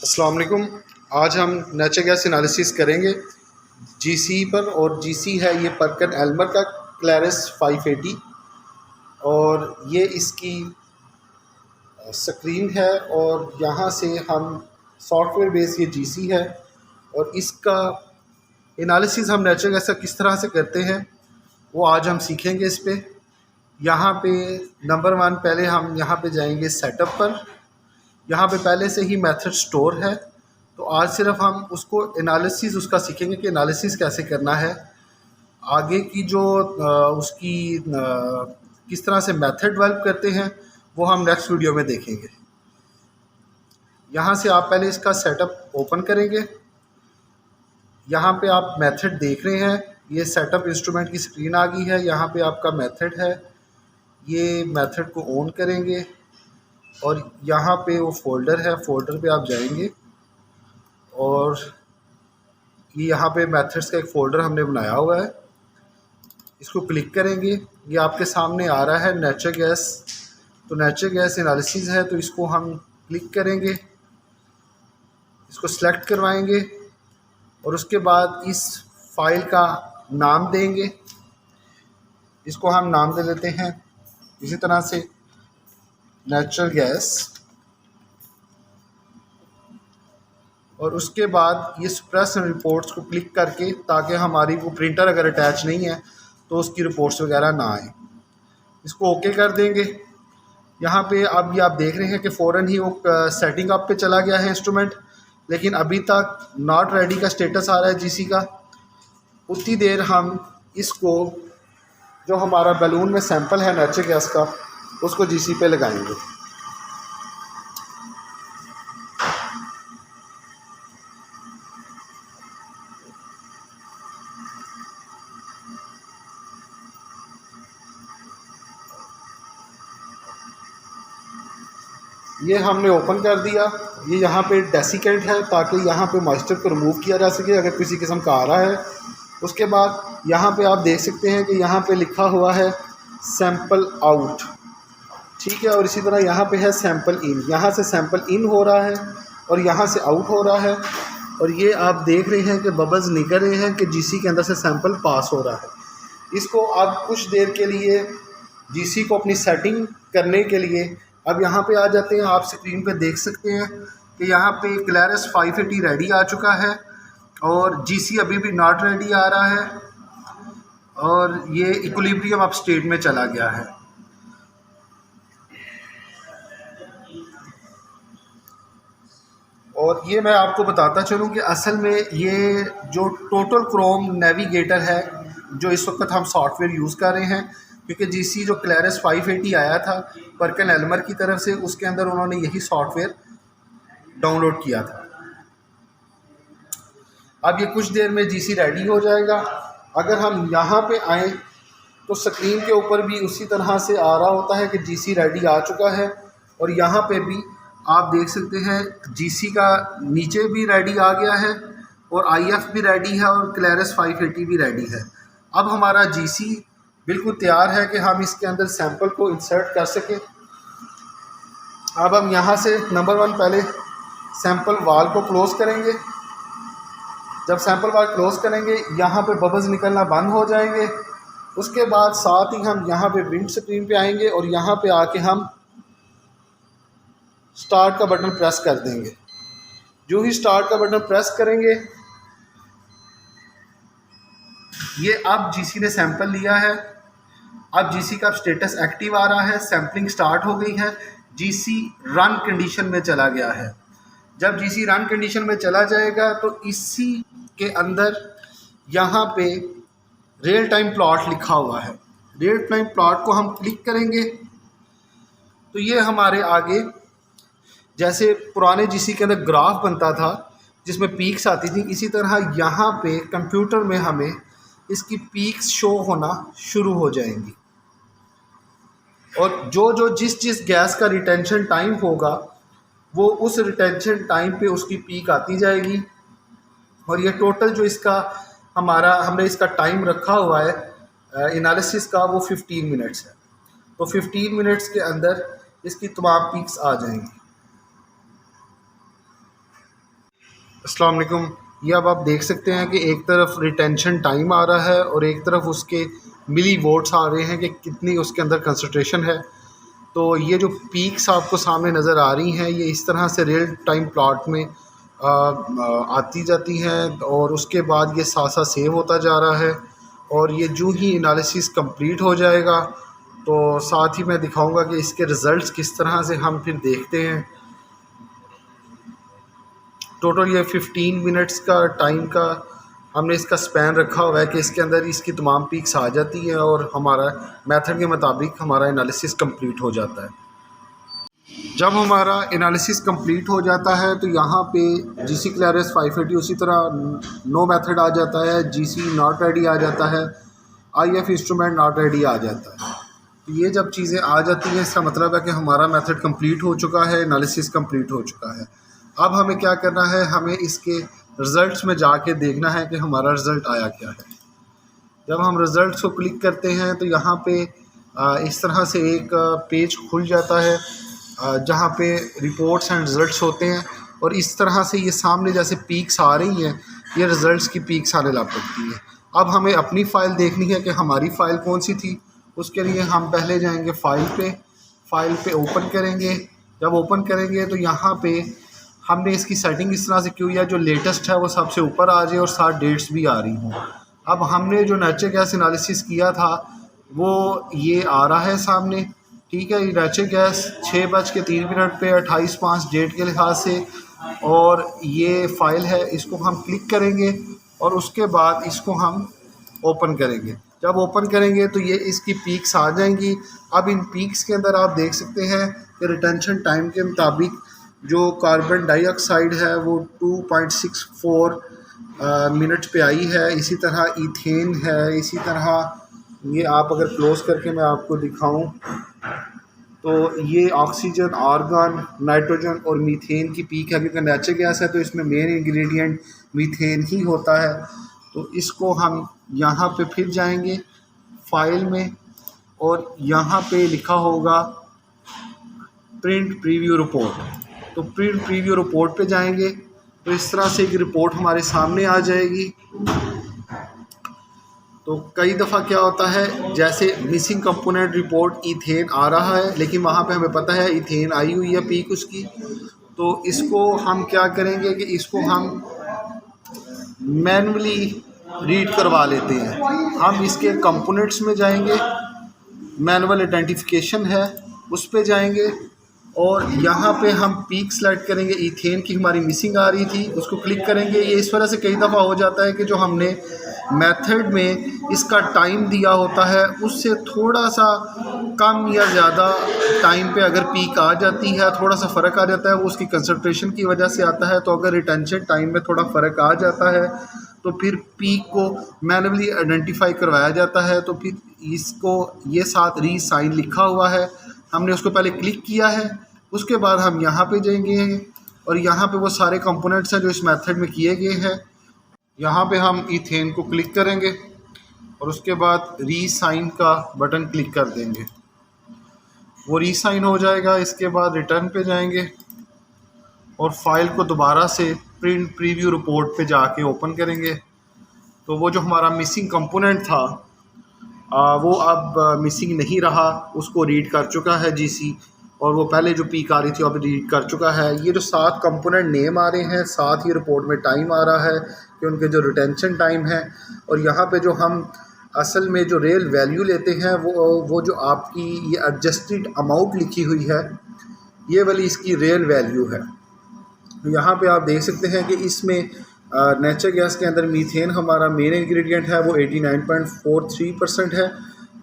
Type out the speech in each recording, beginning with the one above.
अस्सलाम वालेकुम। आज हम नेचुरल गैस एनालिसिस करेंगे जीसी पर, और जीसी है ये परकन एल्मर का क्लैरिस 580, और ये इसकी स्क्रीन है। और यहाँ से हम सॉफ्टवेयर बेस ये जीसी है, और इसका एनालिसिस हम नेचुरल गैस का किस तरह से करते हैं वो आज हम सीखेंगे इस पे। यहाँ पे नंबर 1 पहले हम यहाँ पे जाएंगे सेटअप पर। यहाँ पे पहले से ही मेथड स्टोर है, तो आज सिर्फ हम उसको एनालिसिस उसका सीखेंगे कि एनालिसिस कैसे करना है। आगे की जो उसकी किस तरह से मेथड डेवलप करते हैं वो हम नेक्स्ट वीडियो में देखेंगे। यहाँ से आप पहले इसका सेटअप ओपन करेंगे। यहाँ पे आप मेथड देख रहे हैं, ये सेटअप इंस्ट्रूमेंट की स्क्रीन आ गई है। यहाँ पे आपका मेथड है, ये मेथड को ऑन करेंगे और यहाँ पे वो फ़ोल्डर है, फ़ोल्डर पे आप जाएंगे और ये यहाँ पे मेथड्स का एक फ़ोल्डर हमने बनाया हुआ है, इसको क्लिक करेंगे। ये आपके सामने आ रहा है नेचुरल गैस, तो नेचुरल गैस एनालिसिस है, तो इसको हम क्लिक करेंगे, इसको सेलेक्ट करवाएंगे और उसके बाद इस फाइल का नाम देंगे। इसको हम नाम दे देते हैं इसी तरह से नेचुरल गैस, और उसके बाद ये सप्रेस रिपोर्ट्स को क्लिक करके, ताकि हमारी वो प्रिंटर अगर अटैच नहीं है तो उसकी रिपोर्ट्स वगैरह ना आए, इसको ओके कर देंगे। यहाँ पे अब ये आप देख रहे हैं कि फ़ौरन ही वो सेटिंग अप पे चला गया है इंस्ट्रूमेंट, लेकिन अभी तक नॉट रेडी का स्टेटस आ रहा है जीसी का। उतनी देर हम इसको, जो हमारा बैलून में सैंपल है नेचुरल गैस का, उसको जीसी पे लगाएंगे। ये हमने ओपन कर दिया। ये यहाँ पे डेसिकेंट है, ताकि यहाँ पे मॉइस्चर को रिमूव किया जा सके अगर किसी किस्म का आ रहा है। उसके बाद यहाँ पे आप देख सकते हैं कि यहाँ पे लिखा हुआ है सैंपल आउट, ठीक है। और इसी तरह यहाँ पे है सैंपल इन, यहाँ से सैंपल इन हो रहा है और यहाँ से आउट हो रहा है। और ये आप देख रहे हैं कि बबल्स निकल रहे हैं कि जीसी के अंदर से सैंपल पास हो रहा है। इसको अब कुछ देर के लिए जीसी को अपनी सेटिंग करने के लिए अब यहाँ पे आ जाते हैं। आप स्क्रीन पे देख सकते हैं कि यहाँ पे क्लैरिस 580 रेडी आ चुका है और जीसी अभी भी नॉट रेडी आ रहा है, और ये इक्विलिब्रियम अप स्टेट में चला गया है। और ये मैं आपको बताता चलूँ कि असल में ये जो टोटल क्रोम नेविगेटर है जो इस वक्त हम सॉफ्टवेयर यूज़ कर रहे हैं, क्योंकि जीसी जो क्लैरिस 580 आया था परकन एल्मर की तरफ से, उसके अंदर उन्होंने यही सॉफ्टवेयर डाउनलोड किया था। अब ये कुछ देर में जीसी रेडी हो जाएगा। अगर हम यहाँ पे आएँ तो स्क्रीन के ऊपर भी उसी तरह से आ रहा होता है कि जीसी रेडी आ चुका है, और यहाँ पे भी आप देख सकते हैं जीसी का नीचे भी रेडी आ गया है और आईएफ भी रेडी है और क्लैरिस 580 भी रेडी है। अब हमारा जीसी बिल्कुल तैयार है कि हम इसके अंदर सैंपल को इंसर्ट कर सकें। अब हम यहाँ से नंबर 1 पहले सैंपल वाल को क्लोज़ करेंगे। जब सैंपल वाल क्लोज़ करेंगे, यहाँ पे बबल्स निकलना बंद हो जाएंगे। उसके बाद साथ ही हम यहाँ पे विंड स्क्रीन पे आएंगे और यहाँ पे आके हम स्टार्ट का बटन प्रेस कर देंगे। जो ही स्टार्ट का बटन प्रेस करेंगे, ये अब जीसी ने सैंपल लिया है। अब जीसी का स्टेटस एक्टिव आ रहा है, सैम्पलिंग स्टार्ट हो गई है, जीसी रन कंडीशन में चला गया है। जब जीसी रन कंडीशन में चला जाएगा तो इसी के अंदर यहाँ पे रियल टाइम प्लॉट लिखा हुआ है। रियल टाइम प्लॉट को हम क्लिक करेंगे तो ये हमारे आगे, जैसे पुराने जीसी के अंदर ग्राफ बनता था जिसमें पीक्स आती थी, इसी तरह यहाँ पे कंप्यूटर में हमें इसकी पीक्स शो होना शुरू हो जाएंगी। और जो जिस गैस का रिटेंशन टाइम होगा वो उस रिटेंशन टाइम पे उसकी पीक आती जाएगी। और ये टोटल जो इसका हमने इसका टाइम रखा हुआ है एनालिसिस का, वो 15 मिनट्स है। तो 15 मिनट्स के अंदर इसकी तमाम पीक्स आ जाएंगी। अस्सलाम वालेकुम। ये अब आप देख सकते हैं कि एक तरफ रिटेंशन टाइम आ रहा है और एक तरफ उसके मिली वोट्स आ रहे हैं कि कितनी उसके अंदर कंसंट्रेशन है। तो ये जो पीक्स आपको सामने नज़र आ रही हैं ये इस तरह से रियल टाइम प्लॉट में आती जाती हैं और उसके बाद ये साथ साथ सेव होता जा रहा है। और ये जो ही एनालिसिस कंप्लीट हो जाएगा तो साथ ही मैं दिखाऊंगा कि इसके रिज़ल्ट्स किस तरह से हम फिर देखते हैं। टोटल ये 15 मिनट्स का टाइम का हमने इसका स्पैन रखा हुआ है कि इसके अंदर इसकी तमाम पीक्स आ जाती हैं और हमारा मेथड के मुताबिक हमारा एनालिसिस कंप्लीट हो जाता है। जब हमारा एनालिसिस कंप्लीट हो जाता है तो यहाँ पे GC क्लियरेंस 580 उसी तरह नो मेथड आ जाता है, GC नॉट रेडी आ जाता है, IF इंस्ट्रूमेंट नॉट रेडी आ जाता है। तो ये जब चीज़ें आ जाती हैं इसका मतलब है कि हमारा मेथड कंप्लीट हो चुका है, एनालिसिस कंप्लीट हो चुका है। अब हमें क्या करना है, हमें इसके रिज़ल्ट्स में जाके देखना है कि हमारा रिज़ल्ट आया क्या है। जब हम रिज़ल्ट्स को क्लिक करते हैं तो यहाँ पे इस तरह से एक पेज खुल जाता है जहाँ पे रिपोर्ट्स एंड रिज़ल्ट्स होते हैं और इस तरह से ये सामने जैसे पीक्स आ रही हैं ये रिज़ल्ट्स की पीक्स आने लग पड़ती हैं। अब हमें अपनी फ़ाइल देखनी है कि हमारी फ़ाइल कौन सी थी। उसके लिए हम पहले जाएंगे फ़ाइल पे ओपन करेंगे। जब ओपन करेंगे तो यहाँ पे हमने इसकी सेटिंग इस तरह से की हुई है जो लेटेस्ट है वो सबसे ऊपर आ जाए और साथ डेट्स भी आ रही हों। अब हमने जो नेचर गैस एनालिसिस किया था वो ये आ रहा है सामने, ठीक है। ये नेचर गैस 6:03 पे 28/5 डेट के लिहाज से और ये फ़ाइल है, इसको हम क्लिक करेंगे और उसके बाद इसको हम ओपन करेंगे। जब ओपन करेंगे तो ये इसकी पीक्स आ जाएंगी। अब इन पीक्स के अंदर आप देख सकते हैं कि रिटेंशन टाइम के मुताबिक जो कार्बन डाइऑक्साइड है वो 2.64 मिनट पे आई है। इसी तरह ईथेन है, इसी तरह ये आप अगर क्लोज करके मैं आपको दिखाऊं तो ये ऑक्सीजन, आर्गन, नाइट्रोजन और मीथेन की पीक है क्योंकि नेचर गैस है तो इसमें मेन इंग्रेडिएंट मीथेन ही होता है। तो इसको हम यहाँ पे फिर जाएंगे फाइल में और यहाँ पे लिखा होगा प्रिंट प्रीव्यू रिपोर्ट। तो प्रिंट प्रीव्यू रिपोर्ट पे जाएंगे तो इस तरह से एक रिपोर्ट हमारे सामने आ जाएगी। तो कई दफ़ा क्या होता है जैसे मिसिंग कंपोनेंट रिपोर्ट ईथेन आ रहा है लेकिन वहाँ पे हमें पता है ईथेन आई हुई है पीक उसकी। तो इसको हम क्या करेंगे कि इसको हम मैनुअली रीड करवा लेते हैं। हम इसके कंपोनेंट्स में जाएंगे, मैनुअल आइडेंटिफिकेशन है उस पे जाएंगे और यहाँ पे हम पीक सेलेक्ट करेंगे। ईथेन की हमारी मिसिंग आ रही थी, उसको क्लिक करेंगे। ये इस वजह से कई दफ़ा हो जाता है कि जो हमने मेथड में इसका टाइम दिया होता है उससे थोड़ा सा कम या ज़्यादा टाइम पे अगर पीक आ जाती है, थोड़ा सा फ़र्क आ जाता है, वो उसकी कंसंट्रेशन की वजह से आता है। तो अगर रिटेंशन टाइम में थोड़ा फ़र्क आ जाता है तो फिर पीक को मैनुअली आइडेंटिफाई करवाया जाता है। तो फिर इसको ये साथ रीसाइन लिखा हुआ है, हमने उसको पहले क्लिक किया है। उसके बाद हम यहाँ पे जाएंगे और यहाँ पे वो सारे कंपोनेंट्स हैं जो इस मेथड में किए गए हैं। यहाँ पे हम ईथेन को क्लिक करेंगे और उसके बाद रीसाइन का बटन क्लिक कर देंगे, वो रीसाइन हो जाएगा। इसके बाद रिटर्न पे जाएंगे और फाइल को दोबारा से प्रिंट प्रीव्यू रिपोर्ट पे जाके ओपन करेंगे। तो वो जो हमारा मिसिंग कंपोनेंट था वो अब मिसिंग नहीं रहा, उसको रीड कर चुका है GC और वो पहले जो पीक आ रही थी अब रीड कर चुका है। ये जो 7 कंपोनेंट नेम आ रहे हैं, साथ ही रिपोर्ट में टाइम आ रहा है कि उनके जो रिटेंशन टाइम है। और यहाँ पे जो हम असल में जो रियल वैल्यू लेते हैं वो जो आपकी ये एडजस्टेड अमाउंट लिखी हुई है ये वाली इसकी रियल वैल्यू है। यहाँ पे आप देख सकते हैं कि इसमें नेचर गैस के अंदर मीथेन हमारा मेन इंग्रेडिएंट है वो 89.43% है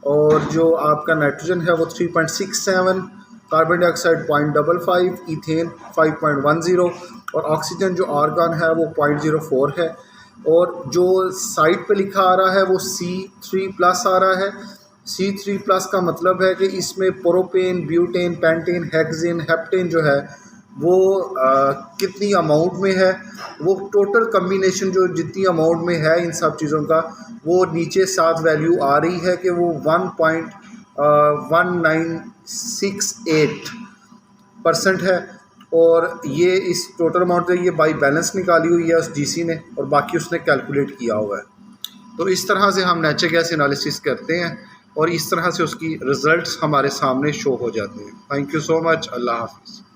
और जो आपका नाइट्रोजन है वो 3.67, कार्बन डाइऑक्साइड 0.55, ईथेन 5.10 और ऑक्सीजन जो आर्गन है वो 0.04 है। और जो साइड पे लिखा आ रहा है वो C3+ आ रहा है। C3+ का मतलब है कि इसमें propane, butane, pentane, hexane, heptane जो है वो कितनी अमाउंट में है, वो टोटल कम्बिनेशन जो जितनी अमाउंट में है इन सब चीज़ों का वो नीचे साथ वैल्यू आ रही है कि वो 1.1968% है। और ये इस टोटल अमाउंट ये बाई बैलेंस निकाली हुई है उस जीसी ने, और बाकी उसने कैलकुलेट किया हुआ है। तो इस तरह से हम नेचुरल गैस एनालिसिस करते हैं और इस तरह से उसकी रिज़ल्ट्स हमारे सामने शो हो जाते हैं। Thank you so much. अल्लाह हाफ़िज़।